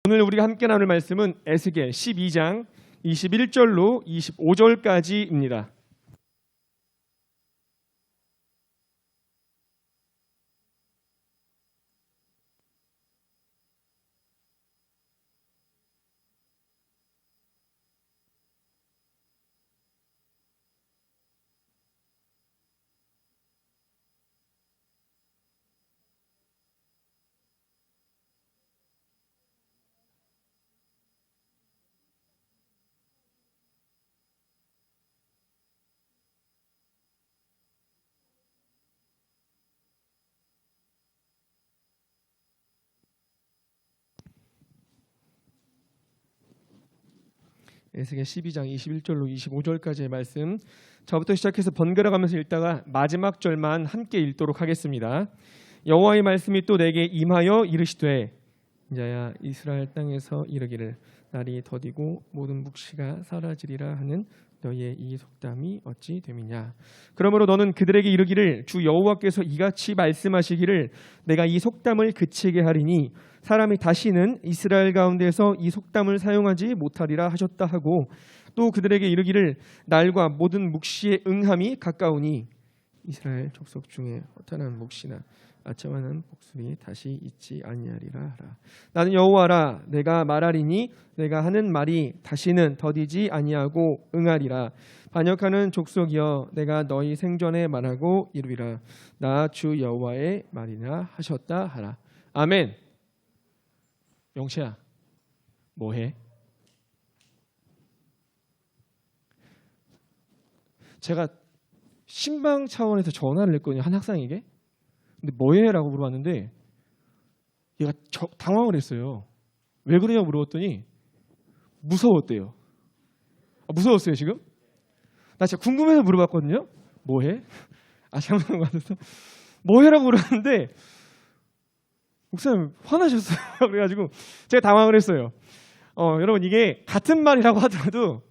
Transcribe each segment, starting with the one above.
오늘 우리가 함께 나눌 말씀은 에스겔 12장 21절로 25절까지입니다. 에스겔 12장 21절로 25절까지의 말씀, 저부터 시작해서 번갈아 가면서 읽다가 마지막 절만 함께 읽도록 하겠습니다. 여호와의 말씀이 또 내게 임하여 이르시되, 인자야 이스라엘 땅에서 이르기를 날이 더디고 모든 묵시가 사라지리라 하는 너희의 이 속담이 어찌 됨이냐. 그러므로 너는 그들에게 이르기를 주 여호와께서 이같이 말씀하시기를 내가 이 속담을 그치게 하리니 사람이 다시는 이스라엘 가운데서 이 속담을 사용하지 못하리라 하셨다 하고, 또 그들에게 이르기를 날과 모든 묵시의 응함이 가까우니 이스라엘 족속 중에 허탄한 묵시나 아첨하는 복술이 다시 있지 아니하리라 하라. 나는 여호와라. 내가 말하리니 내가 하는 말이 다시는 더디지 아니하고 응하리라. 반역하는 족속이여 내가 너희 생전에 말하고 이루리라. 나 주 여호와의 말이나 하셨다 하라. 아멘. 영시야, 뭐해? 제가 신방 차원에서 전화를 했거든요, 한 학생에게. 근데 뭐해? 라고 물어봤는데 얘가 당황을 했어요. 왜 그러냐고 물어봤더니 무서웠대요. 무서웠어요 지금? 나 진짜 궁금해서 물어봤거든요. 뭐해? 잘못 것 같아서 뭐해라고 물었는데 목사님 화나셨어요. 그래가지고 제가 당황을 했어요. 여러분, 이게 같은 말이라고 하더라도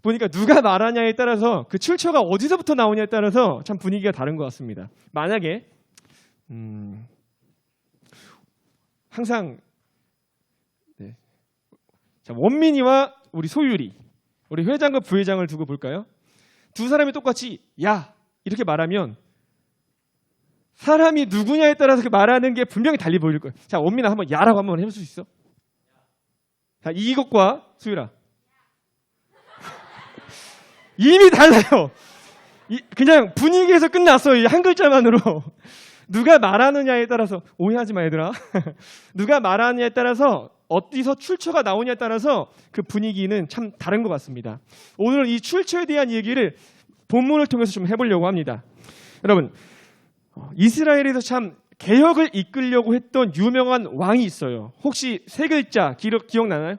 보니까 누가 말하냐에 따라서 그 출처가 어디서부터 나오냐에 따라서 참 분위기가 다른 것 같습니다. 만약에 항상 자, 원민이와 우리 소율이, 우리 회장과 부회장을 두고 볼까요? 두 사람이 똑같이 야 이렇게 말하면 사람이 누구냐에 따라서 그 말하는 게 분명히 달리 보일 거예요. 자, 원민아 한번 야라고 한번 해볼 수 있어? 자, 이것과 소율아 이미 달라요. 그냥 분위기에서 끝났어요. 한 글자만으로. 누가 말하느냐에 따라서, 오해하지 마 얘들아. 누가 말하느냐에 따라서, 어디서 출처가 나오냐에 따라서 그 분위기는 참 다른 것 같습니다. 오늘은 이 출처에 대한 얘기를 본문을 통해서 좀 해보려고 합니다. 여러분, 이스라엘에서 참 개혁을 이끌려고 했던 유명한 왕이 있어요. 혹시 세 글자 기억나나요?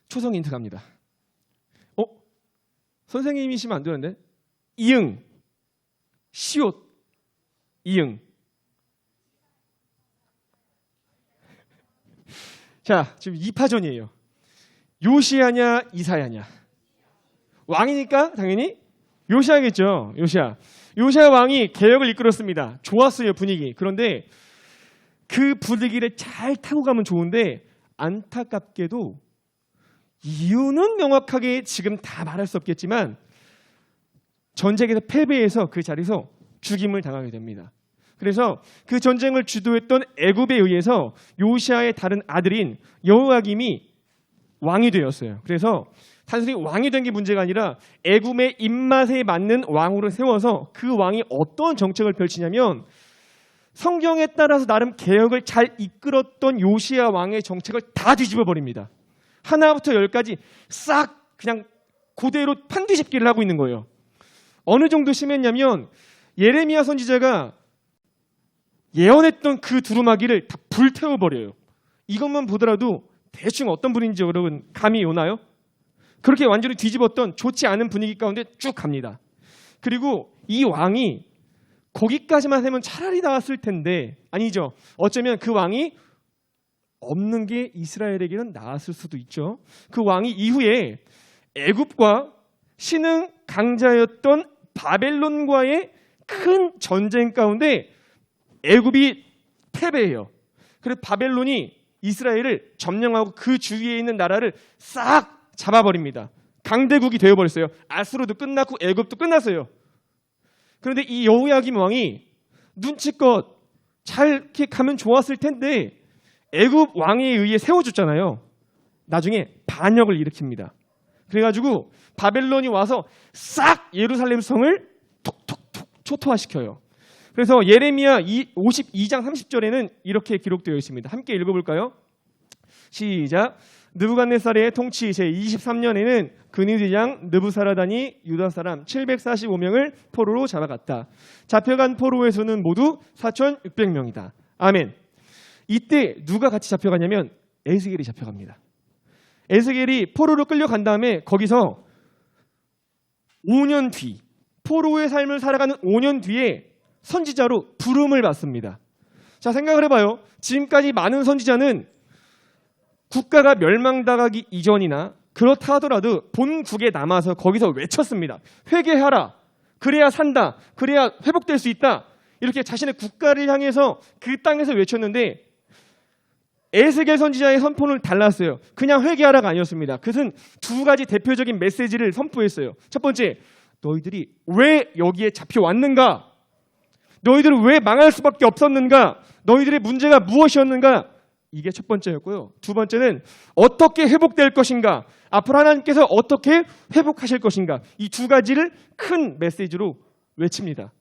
초성 힌트 갑니다. 선생님이시면 안 되는데? 이응, 시옷, 이응. 자, 지금 2파전이에요. 요시야냐, 이사야냐. 왕이니까 당연히 요시야겠죠. 요시야 왕이 개혁을 이끌었습니다. 좋았어요, 분위기. 그런데 그 분위기를 잘 타고 가면 좋은데 안타깝게도 이유는 명확하게 지금 다 말할 수 없겠지만 전쟁에서 패배해서 그 자리에서 죽임을 당하게 됩니다. 그래서 그 전쟁을 주도했던 애굽에 의해서 요시야의 다른 아들인 여호야김이 왕이 되었어요. 그래서 단순히 왕이 된 게 문제가 아니라 애굽의 입맛에 맞는 왕으로 세워서 그 왕이 어떤 정책을 펼치냐면 성경에 따라서 나름 개혁을 잘 이끌었던 요시야 왕의 정책을 다 뒤집어 버립니다. 하나부터 열까지 싹 그냥 그대로 판뒤집기를 하고 있는 거예요. 어느 정도 심했냐면 예레미야 선지자가 예언했던 그 두루마기를 다 불태워버려요. 이것만 보더라도 대충 어떤 분인지 여러분 감이 오나요? 그렇게 완전히 뒤집었던 좋지 않은 분위기 가운데 쭉 갑니다. 그리고 이 왕이 거기까지만 하면 차라리 나았을 텐데 아니죠. 어쩌면 그 왕이 없는 게 이스라엘에게는 나았을 수도 있죠. 그 왕이 이후에 애굽과 신흥 강자였던 바벨론과의 큰 전쟁 가운데 애굽이 패배해요. 그래서 바벨론이 이스라엘을 점령하고 그 주위에 있는 나라를 싹 잡아버립니다. 강대국이 되어버렸어요. 아수르도 끝났고 애굽도 끝났어요. 그런데 이 여호야김 왕이 눈치껏 잘 이렇게 가면 좋았을 텐데 애굽 왕에 의해 세워줬잖아요. 나중에 반역을 일으킵니다. 그래가지고 바벨론이 와서 싹 예루살렘 성을 톡톡톡 초토화시켜요. 그래서 예레미야 52장 30절에는 이렇게 기록되어 있습니다. 함께 읽어볼까요? 시작. 느부갓네살의 통치 제23년에는 그니드장 느부사라단이 유다 사람 745명을 포로로 잡아갔다. 잡혀간 포로의 수는 모두 4,600명이다. 아멘. 이때 누가 같이 잡혀가냐면 에스겔이 잡혀갑니다. 에스겔이 포로로 끌려간 다음에 거기서 5년 뒤, 포로의 삶을 살아가는 5년 뒤에 선지자로 부름을 받습니다. 자, 생각을 해봐요. 지금까지 많은 선지자는 국가가 멸망당하기 이전이나 그렇다 하더라도 본국에 남아서 거기서 외쳤습니다. 회개하라. 그래야 산다. 그래야 회복될 수 있다. 이렇게 자신의 국가를 향해서 그 땅에서 외쳤는데 에스겔 선지자의 선포는 달랐어요. 그냥 회개하라가 아니었습니다. 그것은 두 가지 대표적인 메시지를 선포했어요. 첫 번째, 너희들이 왜 여기에 잡혀왔는가? 너희들은 왜 망할 수밖에 없었는가? 너희들의 문제가 무엇이었는가? 이게 첫 번째였고요. 두 번째는 어떻게 회복될 것인가? 앞으로 하나님께서 어떻게 회복하실 것인가? 이 두 가지를 큰 메시지로 외칩니다.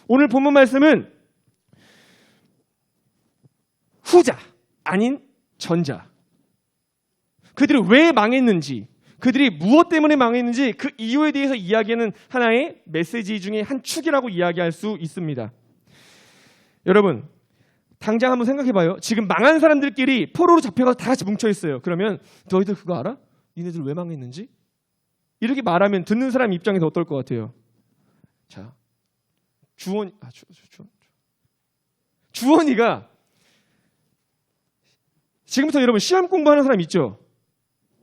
오늘 본문 말씀은 후자 아닌 전자. 그들이 왜 망했는지, 그들이 무엇 때문에 망했는지 그 이유에 대해서 이야기하는 하나의 메시지 중에 한 축이라고 이야기할 수 있습니다. 여러분, 당장 한번 생각해봐요. 지금 망한 사람들끼리 포로로 잡혀가서 다 같이 뭉쳐있어요. 그러면 너희들 그거 알아? 니네들 왜 망했는지? 이렇게 말하면 듣는 사람 입장에서 어떨 것 같아요? 자, 주원이가 지금부터 여러분 시험 공부하는 사람 있죠?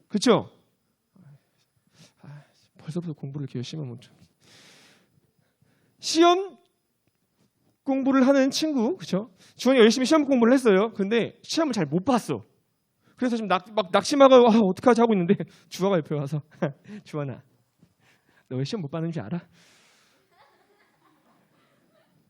그렇죠? 벌써부터 공부를 이렇게 열심히 하면 시험 공부를 하는 친구, 그렇죠? 주원이 열심히 시험 공부를 했어요. 근데 시험을 잘 못 봤어. 그래서 지금 막 낙심하고 어떡하지 하고 있는데 주아가 옆에 와서 주원아, 너 왜 시험 못 봤는지 알아?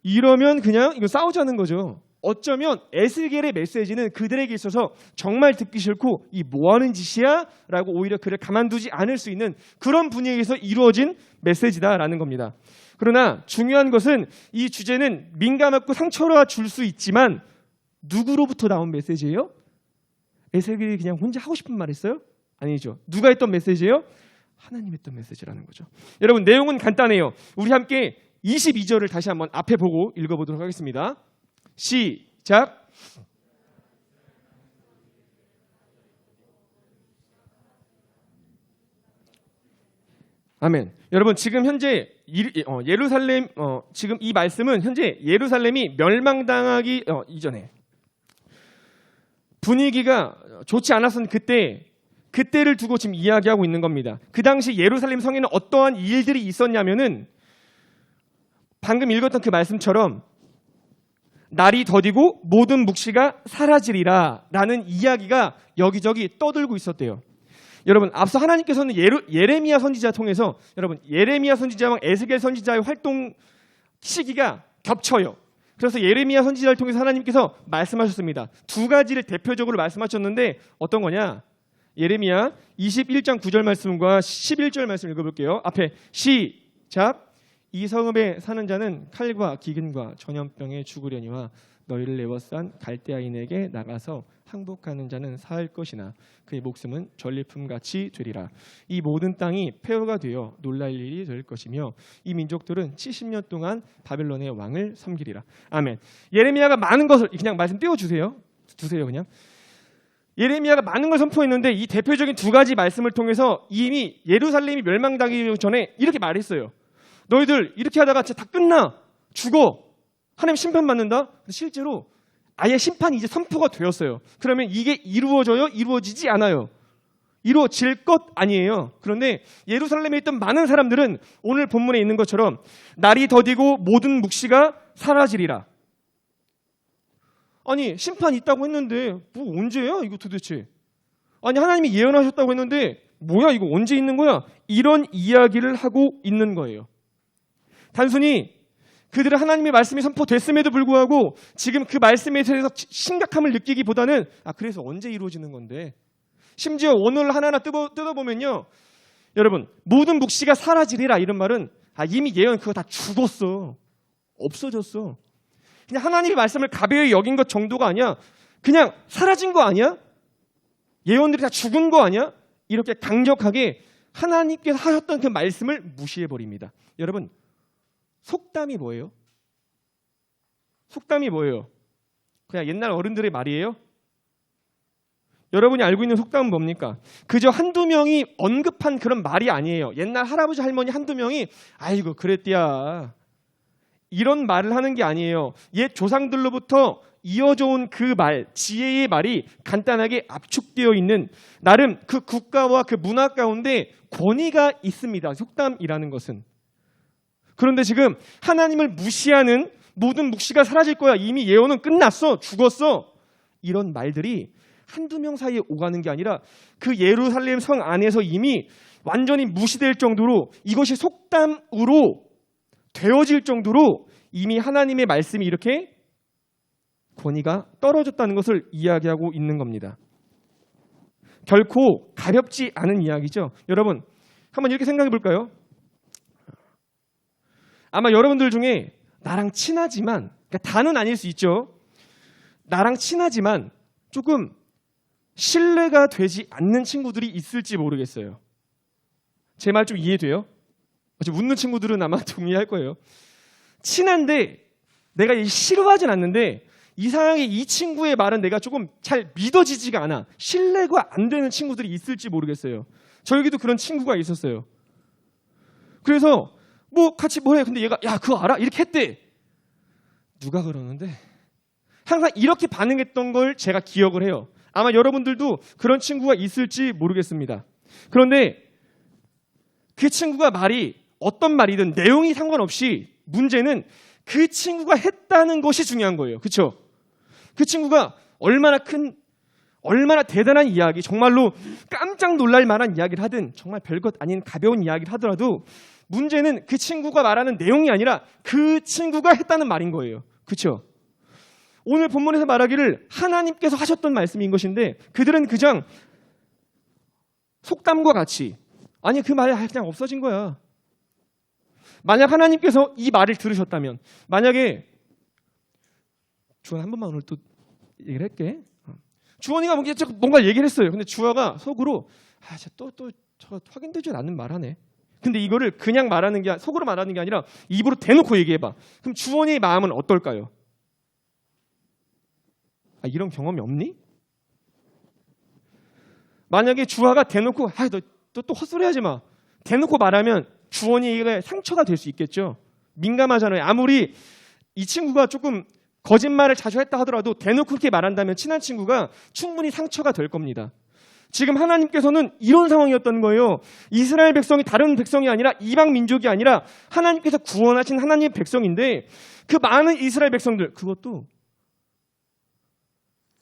이러면 그냥 이거 싸우자는 거죠. 어쩌면 에스겔의 메시지는 그들에게 있어서 정말 듣기 싫고 이 뭐하는 짓이야? 라고 오히려 그를 가만두지 않을 수 있는 그런 분위기에서 이루어진 메시지다라는 겁니다. 그러나 중요한 것은 이 주제는 민감하고 상처가 줄 수 있지만 누구로부터 나온 메시지예요? 에스겔이 그냥 혼자 하고 싶은 말 했어요? 아니죠. 누가 했던 메시지예요? 하나님 했던 메시지라는 거죠. 여러분, 내용은 간단해요. 우리 함께 22절을 다시 한번 앞에 보고 읽어보도록 하겠습니다. 시작. 아멘. 여러분, 지금 현재 예루살렘 지금 이 말씀은 현재 예루살렘이 멸망당하기 이전에 분위기가 좋지 않았던 그때를 두고 지금 이야기하고 있는 겁니다. 그 당시 예루살렘 성에는 어떠한 일들이 있었냐면은 방금 읽었던 그 말씀처럼 날이 더디고 모든 묵시가 사라지리라 라는 이야기가 여기저기 떠들고 있었대요. 여러분, 앞서 하나님께서는 예레미야 선지자 통해서 여러분 예레미야 선지자와 에스겔 선지자의 활동 시기가 겹쳐요. 그래서 예레미야 선지자를 통해서 하나님께서 말씀하셨습니다. 두 가지를 대표적으로 말씀하셨는데 어떤 거냐? 예레미야 21장 9절 말씀과 11절 말씀 읽어볼게요. 앞에 시작. 이 성읍에 사는 자는 칼과 기근과 전염병에 죽으려니와 너희를 에워싼 갈대아인에게 나가서 항복하는 자는 살 것이나 그의 목숨은 전리품같이 되리라. 이 모든 땅이 폐허가 되어 놀랄 일이 될 것이며 이 민족들은 70년 동안 바벨론의 왕을 섬기리라. 아멘. 예레미야가 많은 것을 그냥 말씀 띄워주세요. 그냥. 예레미야가 많은 걸 선포했는데 이 대표적인 두 가지 말씀을 통해서 이미 예루살렘이 멸망당하기 전에 이렇게 말했어요. 너희들 이렇게 하다가 진짜 다 끝나. 죽어. 하나님 심판받는다. 실제로 아예 심판이 이제 선포가 되었어요. 그러면 이게 이루어져요? 이루어지지 않아요. 이루어질 것 아니에요. 그런데 예루살렘에 있던 많은 사람들은 오늘 본문에 있는 것처럼 날이 더디고 모든 묵시가 사라지리라. 아니 심판 있다고 했는데 뭐 언제야 이거 도대체? 아니 하나님이 예언하셨다고 했는데 뭐야 이거 언제 있는 거야? 이런 이야기를 하고 있는 거예요. 단순히 그들은 하나님의 말씀이 선포됐음에도 불구하고 지금 그 말씀에 대해서 심각함을 느끼기보다는 그래서 언제 이루어지는 건데, 심지어 원어를 하나하나 뜯어보면요, 여러분 모든 묵시가 사라지리라 이런 말은 이미 예언 그거 다 죽었어, 없어졌어. 그냥 하나님의 말씀을 가벼이 여긴 것 정도가 아니야. 그냥 사라진 거 아니야? 예언들이 다 죽은 거 아니야? 이렇게 강력하게 하나님께서 하셨던 그 말씀을 무시해버립니다. 여러분 속담이 뭐예요? 속담이 뭐예요? 그냥 옛날 어른들의 말이에요? 여러분이 알고 있는 속담은 뭡니까? 그저 한두 명이 언급한 그런 말이 아니에요. 옛날 할아버지 할머니 한두 명이 아이고 그랬디야 이런 말을 하는 게 아니에요. 옛 조상들로부터 이어져 온 그 말, 지혜의 말이 간단하게 압축되어 있는 나름 그 국가와 그 문화 가운데 권위가 있습니다. 속담이라는 것은. 그런데 지금 하나님을 무시하는 모든 묵시가 사라질 거야. 이미 예언은 끝났어. 죽었어. 이런 말들이 한두 명 사이에 오가는 게 아니라 그 예루살렘 성 안에서 이미 완전히 무시될 정도로 이것이 속담으로 되어질 정도로 이미 하나님의 말씀이 이렇게 권위가 떨어졌다는 것을 이야기하고 있는 겁니다. 결코 가볍지 않은 이야기죠. 여러분 한번 이렇게 생각해 볼까요? 아마 여러분들 중에 나랑 친하지만, 그러니까 다는 아닐 수 있죠. 나랑 친하지만 조금 신뢰가 되지 않는 친구들이 있을지 모르겠어요. 제 말 좀 이해돼요? 지금 웃는 친구들은 아마 동의할 거예요. 친한데 내가 싫어하진 않는데 이상하게 이 친구의 말은 내가 조금 잘 믿어지지가 않아. 신뢰가 안 되는 친구들이 있을지 모르겠어요. 저에게도 그런 친구가 있었어요. 그래서 뭐 같이 뭐해? 근데 얘가 야 그거 알아? 이렇게 했대. 누가 그러는데? 항상 이렇게 반응했던 걸 제가 기억을 해요. 아마 여러분들도 그런 친구가 있을지 모르겠습니다. 그런데 그 친구가 말이 어떤 말이든 내용이 상관없이 문제는 그 친구가 했다는 것이 중요한 거예요. 그렇죠? 그 친구가 얼마나 대단한 이야기, 정말로 깜짝 놀랄 만한 이야기를 하든 정말 별것 아닌 가벼운 이야기를 하더라도 문제는 그 친구가 말하는 내용이 아니라 그 친구가 했다는 말인 거예요. 그렇죠? 오늘 본문에서 말하기를 하나님께서 하셨던 말씀인 것인데 그들은 그냥 속담과 같이 아니 그 말이 그냥 없어진 거야. 만약 하나님께서 이 말을 들으셨다면, 만약에 주원 한 번만 오늘 또 얘기를 할게. 주원이가 뭔가 얘기를 했어요. 근데 주아가 속으로 또 저 확인되지 않는 말하네. 근데 이거를 그냥 말하는 게 속으로 말하는 게 아니라 입으로 대놓고 얘기해봐. 그럼 주원이의 마음은 어떨까요? 이런 경험이 없니? 만약에 주아가 대놓고 너 또 헛소리하지 마. 대놓고 말하면 주원이가 상처가 될 수 있겠죠. 민감하잖아요. 아무리 이 친구가 조금 거짓말을 자주 했다 하더라도 대놓고 그렇게 말한다면 친한 친구가 충분히 상처가 될 겁니다. 지금 하나님께서는 이런 상황이었던 거예요. 이스라엘 백성이 다른 백성이 아니라 이방 민족이 아니라 하나님께서 구원하신 하나님의 백성인데 그 많은 이스라엘 백성들, 그것도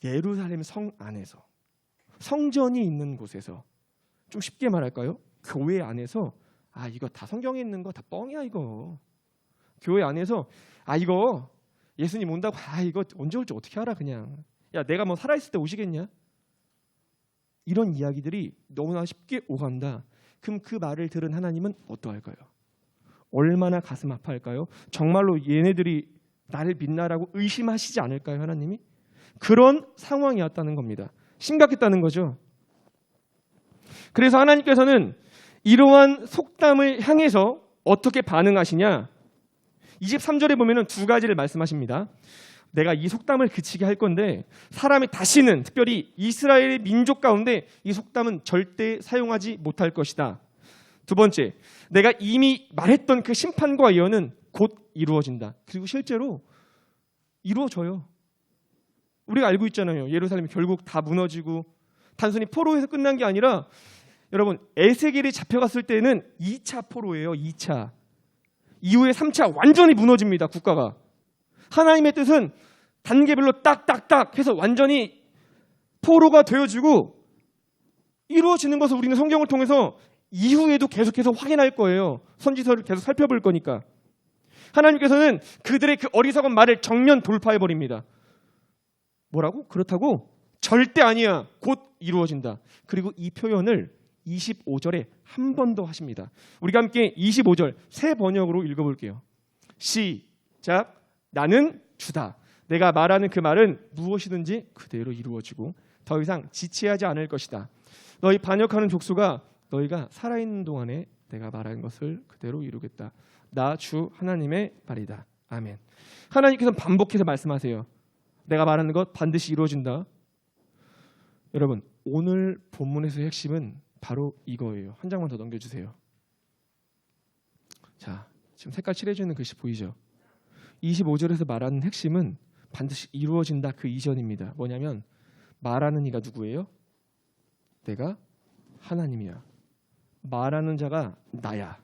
예루살렘 성 안에서, 성전이 있는 곳에서, 좀 쉽게 말할까요? 교회 안에서 이거 다 성경에 있는 거 다 뻥이야 이거. 교회 안에서 이거 예수님 온다고 이거 언제 올지 어떻게 알아 그냥. 야 내가 뭐 살아있을 때 오시겠냐? 이런 이야기들이 너무나 쉽게 오간다. 그럼 그 말을 들은 하나님은 어떠할까요? 얼마나 가슴 아파할까요? 정말로 얘네들이 나를 믿나라고 의심하시지 않을까요? 하나님이? 그런 상황이었다는 겁니다. 심각했다는 거죠. 그래서 하나님께서는 이러한 속담을 향해서 어떻게 반응하시냐? 23절에 보면은 두 가지를 말씀하십니다. 내가 이 속담을 그치게 할 건데 사람이 다시는, 특별히 이스라엘의 민족 가운데 이 속담은 절대 사용하지 못할 것이다. 두 번째, 내가 이미 말했던 그 심판과 예언은 곧 이루어진다. 그리고 실제로 이루어져요. 우리가 알고 있잖아요. 예루살렘이 결국 다 무너지고 단순히 포로에서 끝난 게 아니라, 여러분 에스겔이 잡혀갔을 때는 2차 포로예요. 2차. 이후에 3차 완전히 무너집니다. 국가가. 하나님의 뜻은 단계별로 딱딱딱 해서 완전히 포로가 되어지고 이루어지는 것을 우리는 성경을 통해서 이후에도 계속해서 확인할 거예요. 선지서를 계속 살펴볼 거니까. 하나님께서는 그들의 그 어리석은 말을 정면 돌파해 버립니다. 뭐라고? 그렇다고? 절대 아니야. 곧 이루어진다. 그리고 이 표현을 25절에 한 번 더 하십니다. 우리가 함께 25절 새 번역으로 읽어볼게요. 시작. 나는 주다. 내가 말하는 그 말은 무엇이든지 그대로 이루어지고 더 이상 지체하지 않을 것이다. 너희 반역하는 족속아, 너희가 살아있는 동안에 내가 말하는 것을 그대로 이루겠다. 나 주 하나님의 말이다. 아멘. 하나님께서는 반복해서 말씀하세요. 내가 말하는 것 반드시 이루어진다. 여러분, 오늘 본문에서의 핵심은 바로 이거예요. 한 장만 더 넘겨주세요. 자, 지금 색깔 칠해주는 글씨 보이죠? 25절에서 말하는 핵심은 반드시 이루어진다 그 이전입니다. 뭐냐면 말하는 이가 누구예요? 내가 하나님이야. 말하는 자가 나야.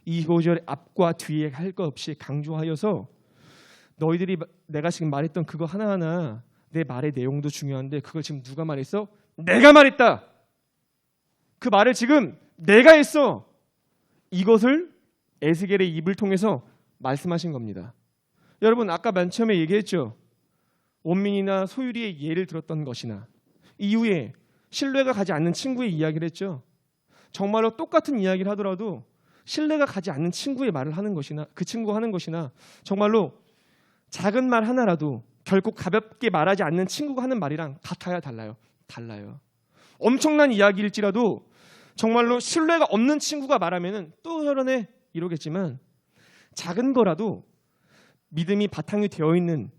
25절 앞과 뒤에 할 것 없이 강조하여서 너희들이 내가 지금 말했던 그거 하나하나 내 말의 내용도 중요한데 그걸 지금 누가 말했어? 내가 말했다. 그 말을 지금 내가 했어. 이것을 에스겔의 입을 통해서 말씀하신 겁니다. 여러분 아까 맨 처음에 얘기했죠. 원민이나 소유리의 예를 들었던 것이나 이후에 신뢰가 가지 않는 친구의 이야기를 했죠. 정말로 똑같은 이야기를 하더라도 신뢰가 가지 않는 친구의 말을 하는 것이나 그 친구가 하는 것이나 정말로 작은 말 하나라도 결코 가볍게 말하지 않는 친구가 하는 말이랑 같아야 달라요. 달라요. 엄청난 이야기일지라도 정말로 신뢰가 없는 친구가 말하면은 또 저러네 이러겠지만 작은 거라도 믿음이 바탕이 되어 있는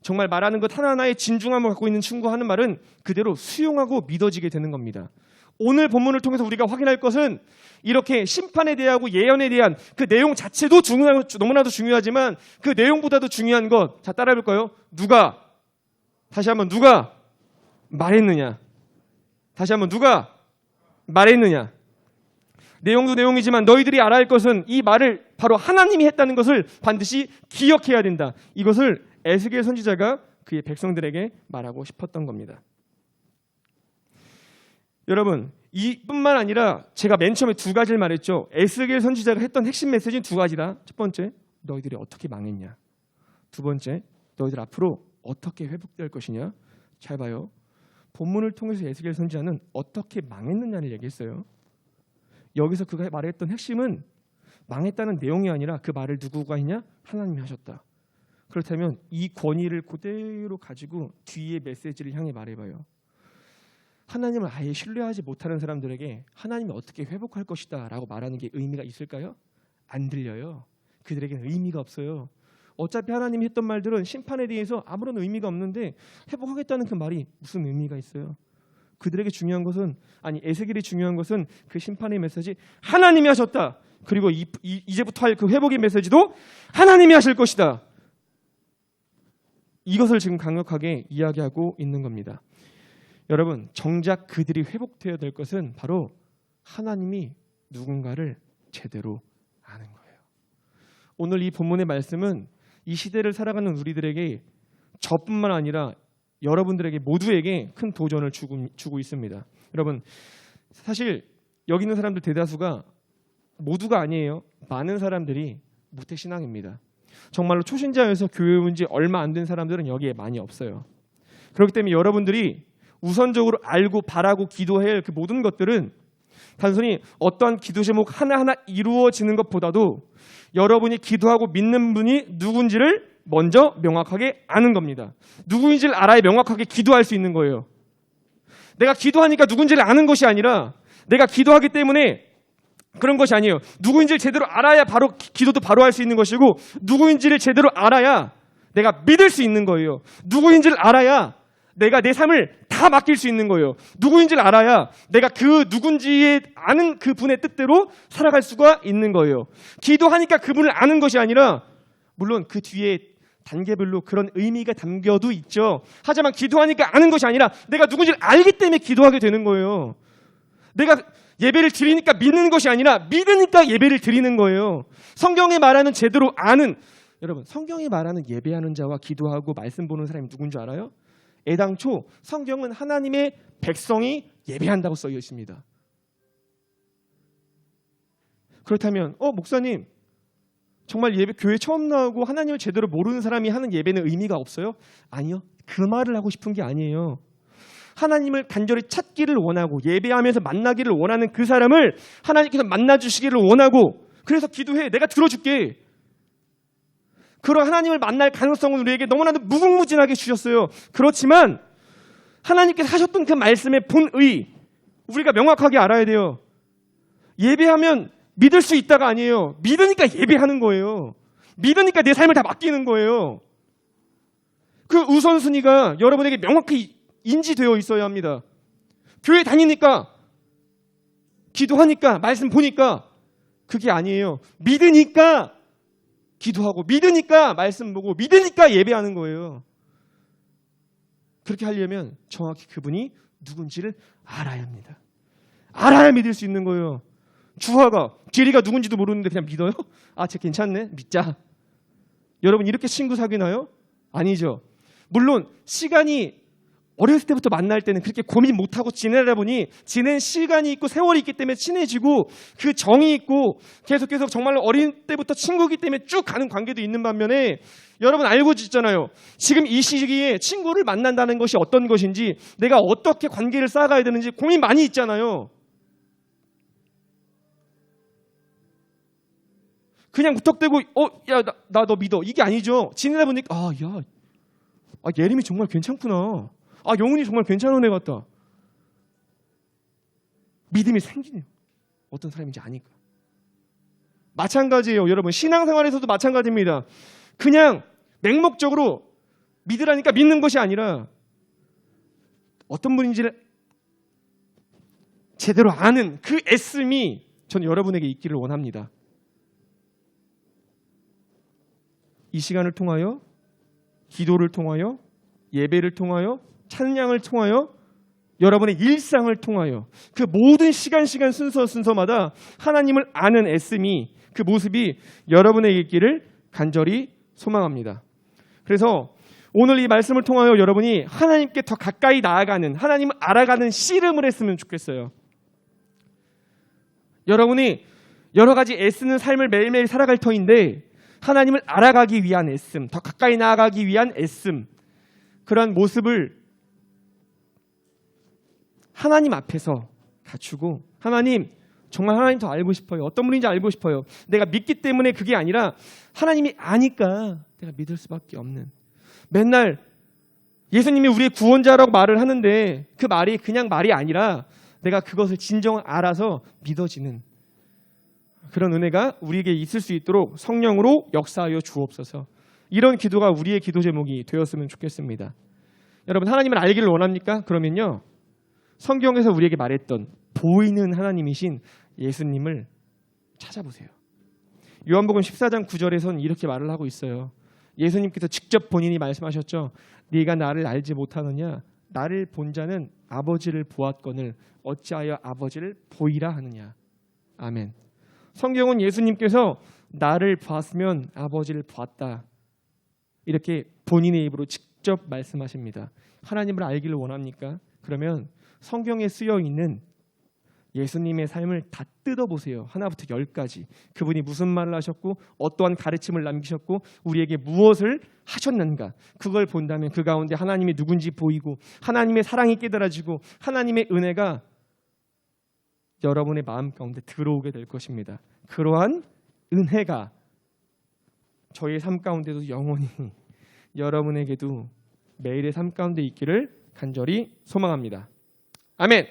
정말 말하는 것 하나하나에 진중함을 갖고 있는 친구가 하는 말은 그대로 수용하고 믿어지게 되는 겁니다. 오늘 본문을 통해서 우리가 확인할 것은 이렇게 심판에 대하고 예언에 대한 그 내용 자체도 너무나도 중요하지만 그 내용보다도 중요한 것, 자 따라해볼까요? 누가? 다시 한번 누가 말했느냐? 다시 한번 누가 말했느냐? 내용도 내용이지만 너희들이 알아야 할 것은 이 말을 바로 하나님이 했다는 것을 반드시 기억해야 된다. 이것을 에스겔 선지자가 그의 백성들에게 말하고 싶었던 겁니다. 여러분, 이뿐만 아니라 제가 맨 처음에 두 가지를 말했죠. 에스겔 선지자가 했던 핵심 메시지는 두 가지다. 첫 번째, 너희들이 어떻게 망했냐. 두 번째, 너희들 앞으로 어떻게 회복될 것이냐. 잘 봐요. 본문을 통해서 에스겔 선지자는 어떻게 망했느냐를 얘기했어요. 여기서 그가 말했던 핵심은 망했다는 내용이 아니라 그 말을 누구가 했냐? 하나님이 하셨다. 그렇다면 이 권위를 그대로 가지고 뒤에 메시지를 향해 말해봐요. 하나님을 아예 신뢰하지 못하는 사람들에게 하나님이 어떻게 회복할 것이다 라고 말하는 게 의미가 있을까요? 안 들려요. 그들에게는 의미가 없어요. 어차피 하나님이 했던 말들은 심판에 대해서 아무런 의미가 없는데 회복하겠다는 그 말이 무슨 의미가 있어요? 그들에게 중요한 것은, 아니 에스겔이 중요한 것은 그 심판의 메시지 하나님이 하셨다. 그리고 이제부터 할 그 회복의 메시지도 하나님이 하실 것이다. 이것을 지금 강력하게 이야기하고 있는 겁니다. 여러분, 정작 그들이 회복되어야 될 것은 바로 하나님이 누군가를 제대로 아는 거예요. 오늘 이 본문의 말씀은 이 시대를 살아가는 우리들에게 저뿐만 아니라 여러분들에게 모두에게 큰 도전을 주고 있습니다. 여러분, 사실 여기 있는 사람들 대다수가 모두가 아니에요. 많은 사람들이 무태신앙입니다. 정말로 초신자여서 교회 온 지 얼마 안 된 사람들은 여기에 많이 없어요. 그렇기 때문에 여러분들이 우선적으로 알고 바라고 기도해야 할 그 모든 것들은 단순히 어떠한 기도 제목 하나하나 이루어지는 것보다도 여러분이 기도하고 믿는 분이 누군지를 먼저 명확하게 아는 겁니다. 누구인지를 알아야 명확하게 기도할 수 있는 거예요. 내가 기도하니까 누군지를 아는 것이 아니라 내가 기도하기 때문에 그런 것이 아니에요. 누구인지를 제대로 알아야 바로 기도도 바로 할 수 있는 것이고 누구인지를 제대로 알아야 내가 믿을 수 있는 거예요. 누구인지를 알아야 내가 내 삶을 다 맡길 수 있는 거예요. 누구인지를 알아야 내가 그 누군지에 아는 그분의 뜻대로 살아갈 수가 있는 거예요. 기도하니까 그분을 아는 것이 아니라 물론 그 뒤에 단계별로 그런 의미가 담겨도 있죠. 하지만 기도하니까 아는 것이 아니라 내가 누군지를 알기 때문에 기도하게 되는 거예요. 내가 예배를 드리니까 믿는 것이 아니라 믿으니까 예배를 드리는 거예요. 성경에 말하는 제대로 아는 여러분 성경이 말하는 예배하는 자와 기도하고 말씀 보는 사람이 누군 줄 알아요? 애당초 성경은 하나님의 백성이 예배한다고 써 있습니다. 그렇다면 목사님 정말 예배 교회 처음 나오고 하나님을 제대로 모르는 사람이 하는 예배는 의미가 없어요? 아니요. 그 말을 하고 싶은 게 아니에요. 하나님을 간절히 찾기를 원하고 예배하면서 만나기를 원하는 그 사람을 하나님께서 만나주시기를 원하고 그래서 기도해. 내가 들어줄게. 그런 하나님을 만날 가능성은 우리에게 너무나도 무궁무진하게 주셨어요. 그렇지만 하나님께서 하셨던 그 말씀의 본의 우리가 명확하게 알아야 돼요. 예배하면 믿을 수 있다가 아니에요. 믿으니까 예배하는 거예요. 믿으니까 내 삶을 다 맡기는 거예요. 그 우선순위가 여러분에게 명확히 인지되어 있어야 합니다. 교회 다니니까 기도하니까 말씀 보니까 그게 아니에요. 믿으니까 기도하고 믿으니까 말씀 보고 믿으니까 예배하는 거예요. 그렇게 하려면 정확히 그분이 누군지를 알아야 합니다. 알아야 믿을 수 있는 거예요. 주화가 제리가 누군지도 모르는데 그냥 믿어요? 쟤 괜찮네. 믿자. 여러분 이렇게 친구 사귀나요? 아니죠. 물론 시간이 어렸을 때부터 만날 때는 그렇게 고민 못하고 지내다 보니 지낸 시간이 있고 세월이 있기 때문에 친해지고 그 정이 있고 계속 정말로 어린 때부터 친구이기 때문에 쭉 가는 관계도 있는 반면에 여러분 알고 있잖아요. 지금 이 시기에 친구를 만난다는 것이 어떤 것인지 내가 어떻게 관계를 쌓아가야 되는지 고민 많이 있잖아요. 그냥 무턱대고 야 나 너 믿어 이게 아니죠. 지내다 보니까 예림이 정말 괜찮구나. 영훈이 정말 괜찮은 애 같다. 믿음이 생기네요. 어떤 사람인지 아니까. 마찬가지예요. 여러분 신앙생활에서도 마찬가지입니다. 그냥 맹목적으로 믿으라니까 믿는 것이 아니라 어떤 분인지를 제대로 아는 그 애씀이 저는 여러분에게 있기를 원합니다. 이 시간을 통하여 기도를 통하여 예배를 통하여 찬양을 통하여 여러분의 일상을 통하여 그 모든 시간 순서마다 하나님을 아는 애씀이 그 모습이 여러분에게 있기를 간절히 소망합니다. 그래서 오늘 이 말씀을 통하여 여러분이 하나님께 더 가까이 나아가는 하나님을 알아가는 씨름을 했으면 좋겠어요. 여러분이 여러 가지 애쓰는 삶을 매일매일 살아갈 터인데 하나님을 알아가기 위한 애씀, 더 가까이 나아가기 위한 애씀 그러한 모습을 하나님 앞에서 갖추고 하나님 정말 하나님 더 알고 싶어요. 어떤 분인지 알고 싶어요. 내가 믿기 때문에 그게 아니라 하나님이 아니까 내가 믿을 수밖에 없는 맨날 예수님이 우리의 구원자라고 말을 하는데 그 말이 그냥 말이 아니라 내가 그것을 진정 알아서 믿어지는 그런 은혜가 우리에게 있을 수 있도록 성령으로 역사하여 주옵소서. 이런 기도가 우리의 기도 제목이 되었으면 좋겠습니다. 여러분 하나님을 알기를 원합니까? 그러면요. 성경에서 우리에게 말했던 보이는 하나님이신 예수님을 찾아보세요. 요한복음 14장 9절에서는 이렇게 말을 하고 있어요. 예수님께서 직접 본인이 말씀하셨죠. 네가 나를 알지 못하느냐? 나를 본 자는 아버지를 보았거늘 어찌하여 아버지를 보이라 하느냐. 아멘. 성경은 예수님께서 나를 보았으면 아버지를 보았다. 이렇게 본인의 입으로 직접 말씀하십니다. 하나님을 알기를 원합니까? 그러면 성경에 쓰여 있는 예수님의 삶을 다 뜯어보세요. 하나부터 10까지. 그분이 무슨 말을 하셨고 어떠한 가르침을 남기셨고 우리에게 무엇을 하셨는가. 그걸 본다면 그 가운데 하나님이 누군지 보이고 하나님의 사랑이 깨달아지고 하나님의 은혜가 여러분의 마음 가운데 들어오게 될 것입니다. 그러한 은혜가 저의 삶 가운데도 영원히 여러분에게도 매일의 삶 가운데 있기를 간절히 소망합니다. 아멘.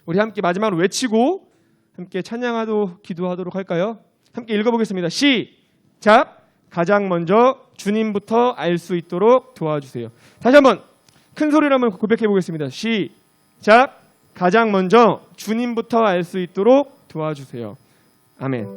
우리 함께 마지막으로 외치고 함께 찬양하도록 기도하도록 할까요? 함께 읽어보겠습니다. 시작. 가장 먼저 주님부터 알 수 있도록 도와주세요. 다시 한번 큰 소리로 한번 고백해 보겠습니다. 시작. 가장 먼저 주님부터 알 수 있도록 도와주세요. 아멘.